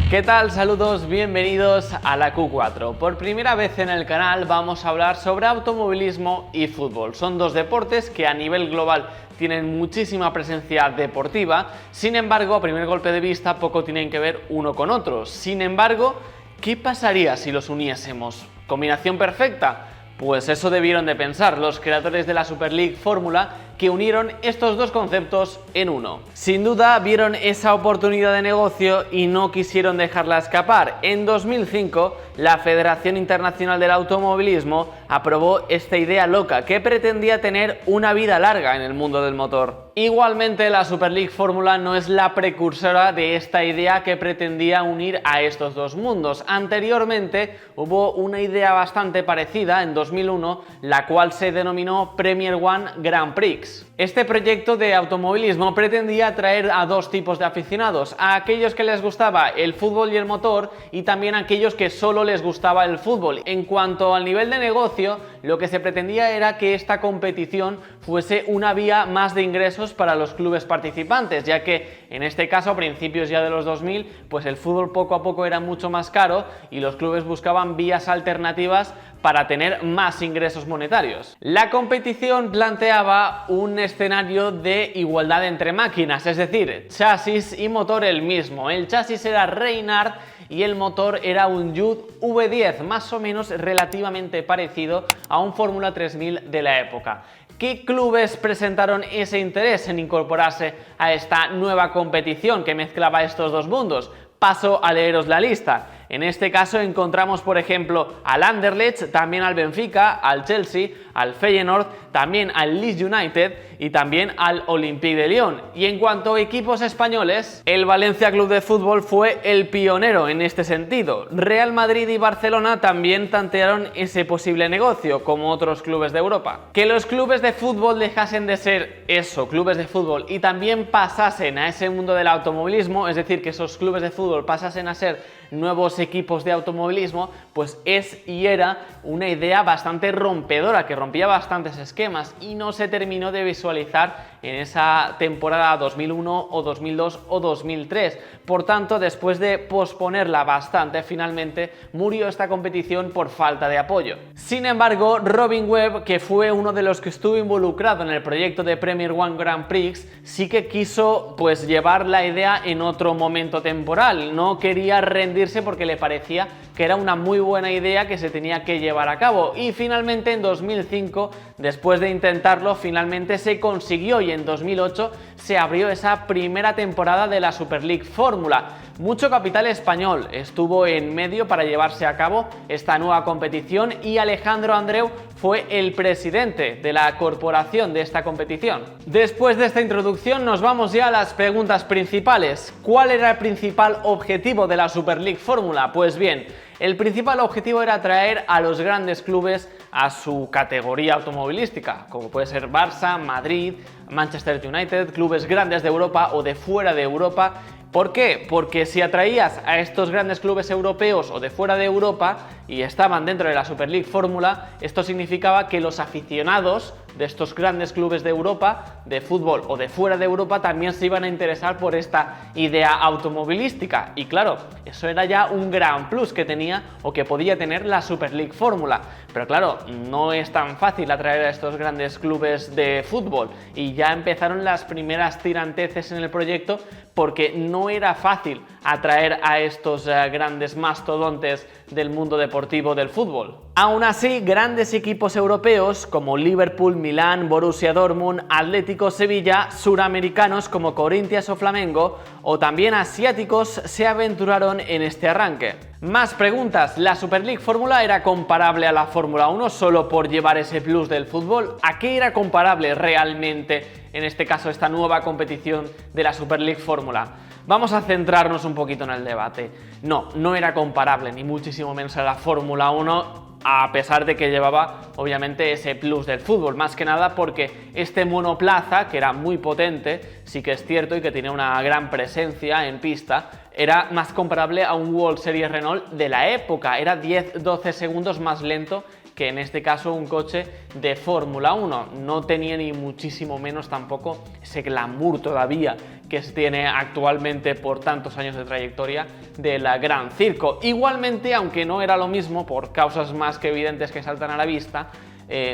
¿Qué tal? Saludos, bienvenidos a la Q4. Por primera vez en el canal vamos a hablar sobre automovilismo y fútbol. Son dos deportes que a nivel global tienen muchísima presencia deportiva, sin embargo, a primer golpe de vista poco tienen que ver uno con otro. Sin embargo, ¿qué pasaría si los uniésemos? ¿Combinación perfecta? Pues eso debieron de pensar los creadores de la Super League Fórmula, que unieron estos dos conceptos en uno. Sin duda vieron esa oportunidad de negocio y no quisieron dejarla escapar. En 2005, la Federación Internacional del Automovilismo aprobó esta idea loca que pretendía tener una vida larga en el mundo del motor. Igualmente, la Super League Fórmula no es la precursora de esta idea que pretendía unir a estos dos mundos. Anteriormente hubo una idea bastante parecida en 2001, la cual se denominó Premier One Grand Prix. Este proyecto de automovilismo pretendía atraer a dos tipos de aficionados, a aquellos que les gustaba el fútbol y el motor y también a aquellos que solo les gustaba el fútbol. En cuanto al nivel de negocio, lo que se pretendía era que esta competición fuese una vía más de ingresos para los clubes participantes, ya que en este caso a principios ya de los 2000 pues el fútbol poco a poco era mucho más caro y los clubes buscaban vías alternativas para tener más ingresos monetarios. La competición planteaba un escenario de igualdad entre máquinas, es decir, chasis y motor el mismo. El chasis era Reynard y el motor era un Judd V10, más o menos relativamente parecido a un Fórmula 3000 de la época. ¿Qué clubes presentaron ese interés en incorporarse a esta nueva competición que mezclaba estos dos mundos? Paso a leeros la lista. En este caso encontramos, por ejemplo, al Anderlecht, también al Benfica, al Chelsea, al Feyenoord, también al Leeds United y también al Olympique de Lyon. Y en cuanto a equipos españoles, el Valencia Club de Fútbol fue el pionero en este sentido. Real Madrid y Barcelona también tantearon ese posible negocio, como otros clubes de Europa. Que los clubes de fútbol dejasen de ser eso, clubes de fútbol, y también pasasen a ese mundo del automovilismo, es decir, que esos clubes de fútbol pasasen a ser nuevos equipos de automovilismo, pues es y era una idea bastante rompedora, que rompía bastantes esquemas y no se terminó de visualizar en esa temporada 2001 o 2002 o 2003. Por tanto, después de posponerla bastante, finalmente murió esta competición por falta de apoyo. Sin embargo, Robin Webb, que fue uno de los que estuvo involucrado en el proyecto de Premier One Grand Prix, sí que quiso pues llevar la idea en otro momento temporal. No quería rendirse porque le parecía que era una muy buena idea que se tenía que llevar a cabo, y finalmente en 2005, después de intentarlo, finalmente se consiguió y en 2008 se abrió esa primera temporada de la Super League Fórmula. Mucho capital español estuvo en medio para llevarse a cabo esta nueva competición y Alejandro Andreu fue el presidente de la corporación de esta competición. Después de esta introducción nos vamos ya a las preguntas principales. ¿Cuál era el principal objetivo de la Super League Fórmula? Pues bien, el principal objetivo era atraer a los grandes clubes a su categoría automovilística, como puede ser Barça, Madrid, Manchester United, clubes grandes de Europa o de fuera de Europa. ¿Por qué? Porque si atraías a estos grandes clubes europeos o de fuera de Europa y estaban dentro de la Super League Fórmula, esto significaba que los aficionados de estos grandes clubes de Europa, de fútbol o de fuera de Europa, también se iban a interesar por esta idea automovilística. Y claro, eso era ya un gran plus que tenía o que podía tener la Super League Fórmula. Pero claro, no es tan fácil atraer a estos grandes clubes de fútbol y ya empezaron las primeras tiranteces en el proyecto, porque no era fácil atraer a estos grandes mastodontes del mundo deportivo del fútbol. Aún así, grandes equipos europeos como Liverpool, Milán, Borussia Dortmund, Atlético Sevilla, suramericanos como Corinthians o Flamengo, o también asiáticos, se aventuraron en este arranque. Más preguntas. ¿La Super League Fórmula era comparable a la Fórmula 1 solo por llevar ese plus del fútbol? ¿A qué era comparable realmente, en este caso, esta nueva competición de la Super League Fórmula? Vamos a centrarnos un poquito en el debate. No, no era comparable, ni muchísimo menos a la Fórmula 1, a pesar de que llevaba obviamente ese plus del fútbol, más que nada porque este monoplaza, que era muy potente, sí que es cierto, y que tenía una gran presencia en pista, era más comparable a un World Series Renault de la época, era 10-12 segundos más lento que en este caso un coche de Fórmula 1. No tenía ni muchísimo menos tampoco ese glamour todavía que se tiene actualmente por tantos años de trayectoria del Gran Circo. Igualmente, aunque no era lo mismo por causas más que evidentes que saltan a la vista,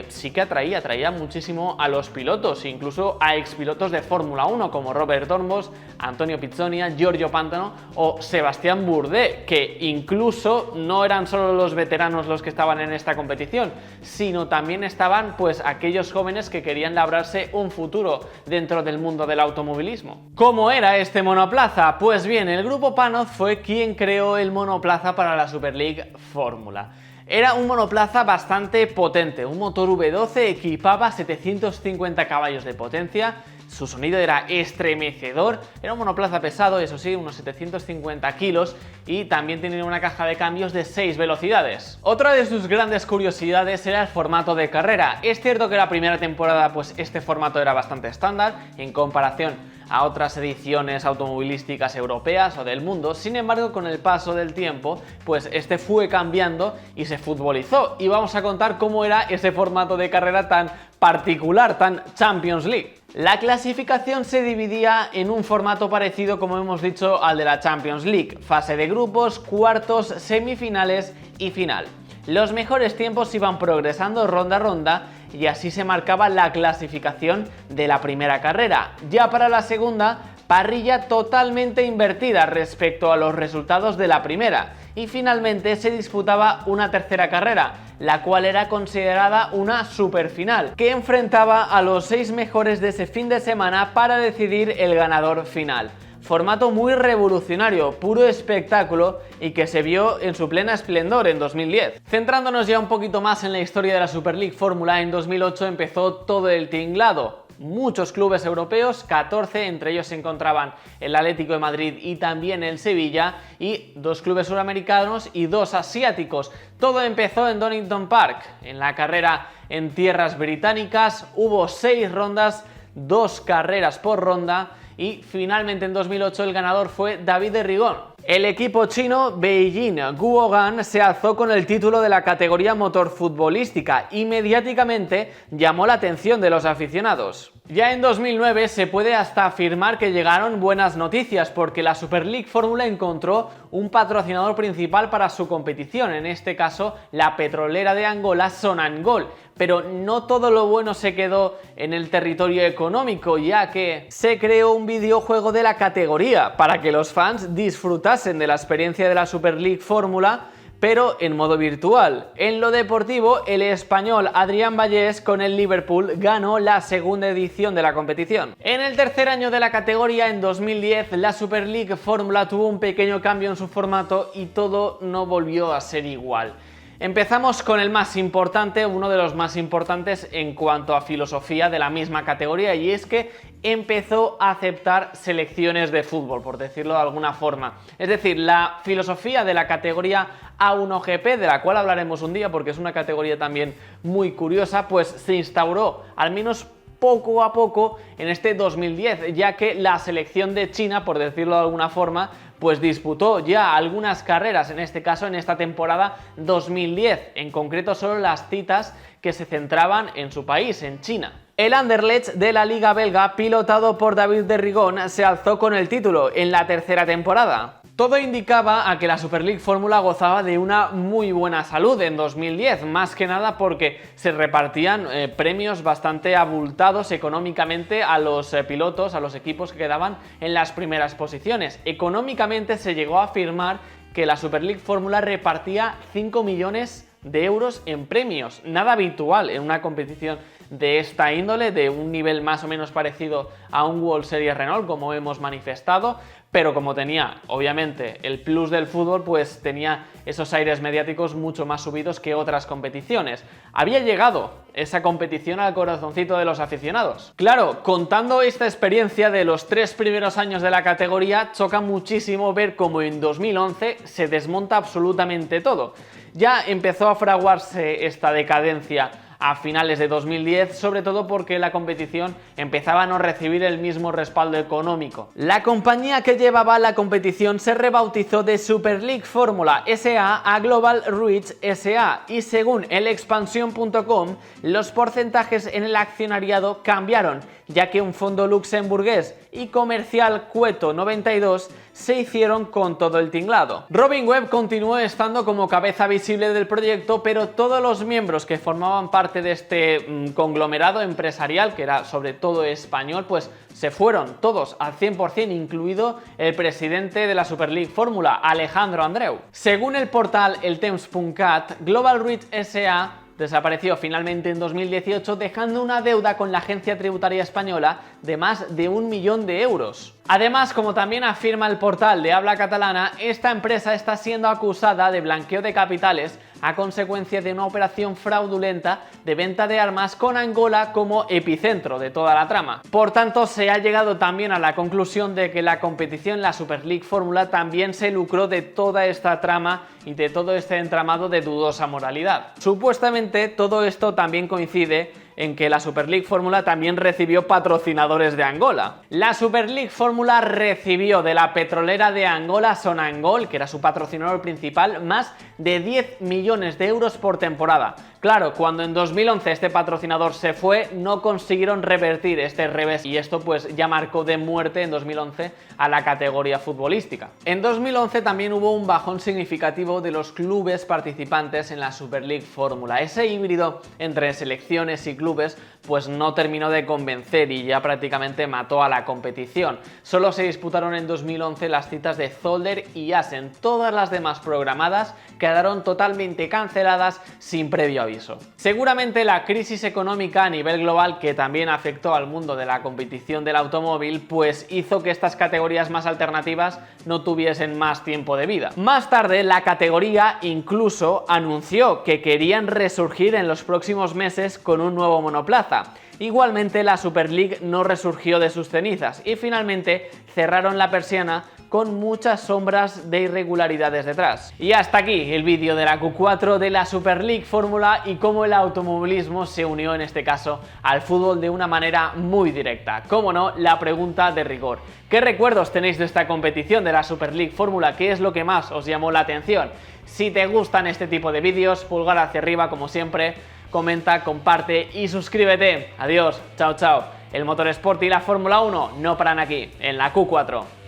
sí que atraía muchísimo a los pilotos, incluso a expilotos de Fórmula 1 como Robert Dornbos, Antonio Pizzonia, Giorgio Pantano o Sebastián Bourdais, que incluso no eran solo los veteranos los que estaban en esta competición, sino también estaban pues aquellos jóvenes que querían labrarse un futuro dentro del mundo del automovilismo. ¿Cómo era este monoplaza? Pues bien, el grupo Panoz fue quien creó el monoplaza para la Super League Fórmula. Era un monoplaza bastante potente, un motor V12 equipaba 750 caballos de potencia, su sonido era estremecedor, era un monoplaza pesado, eso sí, unos 750 kilos y también tenía una caja de cambios de 6 velocidades. Otra de sus grandes curiosidades era el formato de carrera. Es cierto que la primera temporada pues este formato era bastante estándar en comparación a otras ediciones automovilísticas europeas o del mundo, sin embargo con el paso del tiempo pues este fue cambiando y se futbolizó y vamos a contar cómo era ese formato de carrera tan particular, tan Champions League. La clasificación se dividía en un formato parecido, como hemos dicho, al de la Champions League, fase de grupos, cuartos, semifinales y final. Los mejores tiempos iban progresando ronda a ronda y así se marcaba la clasificación de la primera carrera. Ya para la segunda, parrilla totalmente invertida respecto a los resultados de la primera. Y finalmente se disputaba una tercera carrera, la cual era considerada una superfinal, que enfrentaba a los 6 mejores de ese fin de semana para decidir el ganador final. Formato muy revolucionario, puro espectáculo y que se vio en su plena esplendor en 2010. Centrándonos ya un poquito más en la historia de la Super League Fórmula, en 2008 empezó todo el tinglado. Muchos clubes europeos, 14, entre ellos se encontraban el Atlético de Madrid y también el Sevilla, y 2 clubes suramericanos y 2 asiáticos. Todo empezó en Donington Park. En la carrera en tierras británicas hubo 6 rondas, 2 carreras por ronda, y finalmente en 2008 el ganador fue David de Rigón. El equipo chino Beijing Guogan se alzó con el título de la categoría motor futbolística y mediáticamente llamó la atención de los aficionados. Ya en 2009 se puede hasta afirmar que llegaron buenas noticias porque la Super League Fórmula encontró un patrocinador principal para su competición, en este caso la petrolera de Angola Sonangol. Pero no todo lo bueno se quedó en el territorio económico, ya que se creó un videojuego de la categoría para que los fans disfrutasen de la experiencia de la Super League Fórmula, pero en modo virtual. En lo deportivo, el español Adrián Vallés con el Liverpool ganó la segunda edición de la competición. En el tercer año de la categoría, en 2010, la Super League Fórmula tuvo un pequeño cambio en su formato y todo no volvió a ser igual. Empezamos con el más importante, uno de los más importantes en cuanto a filosofía de la misma categoría, y es que empezó a aceptar selecciones de fútbol, por decirlo de alguna forma. Es decir, la filosofía de la categoría A1GP, de la cual hablaremos un día porque es una categoría también muy curiosa, pues se instauró al menos poco a poco en este 2010, ya que la selección de China, por decirlo de alguna forma, pues disputó ya algunas carreras, en este caso en esta temporada 2010, en concreto solo las citas que se centraban en su país, en China. El Anderlecht de la Liga Belga, pilotado por David de Rigón, se alzó con el título en la tercera temporada. Todo indicaba a que la Super League Fórmula gozaba de una muy buena salud en 2010, más que nada porque se repartían premios bastante abultados económicamente a los pilotos, a los equipos que quedaban en las primeras posiciones. Económicamente se llegó a afirmar que la Super League Fórmula repartía 5 millones de euros en premios, nada habitual en una competición de esta índole, de un nivel más o menos parecido a un World Series Renault, como hemos manifestado, pero como tenía obviamente el plus del fútbol, pues tenía esos aires mediáticos mucho más subidos que otras competiciones. Había llegado esa competición al corazoncito de los aficionados. Claro, contando esta experiencia de los 3 primeros años de la categoría, choca muchísimo ver cómo en 2011 se desmonta absolutamente todo. Ya empezó a fraguarse esta decadencia a finales de 2010, sobre todo porque la competición empezaba a no recibir el mismo respaldo económico. La compañía que llevaba la competición se rebautizó de Super League Formula SA a Global Reach SA y según elexpansión.com, los porcentajes en el accionariado cambiaron, ya que un fondo luxemburgués y comercial Cueto 92 se hicieron con todo el tinglado. Robin Webb continuó estando como cabeza visible del proyecto, pero todos los miembros que formaban parte de este conglomerado empresarial, que era sobre todo español, pues se fueron todos al 100%, incluido el presidente de la Super League Fórmula, Alejandro Andreu. Según el portal eltemps.cat, Global Reach SA desapareció finalmente en 2018, dejando una deuda con la agencia tributaria española de más de 1 millón de euros. Además, como también afirma el portal de habla catalana, esta empresa está siendo acusada de blanqueo de capitales a consecuencia de una operación fraudulenta de venta de armas con Angola como epicentro de toda la trama. Por tanto, se ha llegado también a la conclusión de que la competición, la Super League Fórmula, también se lucró de toda esta trama y de todo este entramado de dudosa moralidad. Supuestamente todo esto también coincide en que la Super League Fórmula también recibió patrocinadores de Angola. La Super League Fórmula recibió de la petrolera de Angola, Sonangol, que era su patrocinador principal, más de 10 millones de euros por temporada. Claro, cuando en 2011 este patrocinador se fue, no consiguieron revertir este revés y esto pues ya marcó de muerte en 2011 a la categoría futbolística. En 2011 también hubo un bajón significativo de los clubes participantes en la Super League Fórmula. Ese híbrido entre selecciones y clubes pues no terminó de convencer y ya prácticamente mató a la competición. Solo se disputaron en 2011 las citas de Zolder y Assen. Todas las demás programadas quedaron totalmente canceladas sin previo aviso. Seguramente la crisis económica a nivel global, que también afectó al mundo de la competición del automóvil, pues hizo que estas categorías más alternativas no tuviesen más tiempo de vida. Más tarde, la categoría incluso anunció que querían resurgir en los próximos meses con un nuevo monoplaza. Igualmente, la Super League no resurgió de sus cenizas y finalmente cerraron la persiana con muchas sombras de irregularidades detrás. Y hasta aquí el vídeo de la Q4 de la Super League Fórmula y cómo el automovilismo se unió en este caso al fútbol de una manera muy directa. Cómo no, la pregunta de rigor. ¿Qué recuerdos tenéis de esta competición de la Super League Fórmula? ¿Qué es lo que más os llamó la atención? Si te gustan este tipo de vídeos, pulgar hacia arriba como siempre, comenta, comparte y suscríbete. Adiós, chao chao. El motorsport y la Fórmula 1 no paran aquí, en la Q4.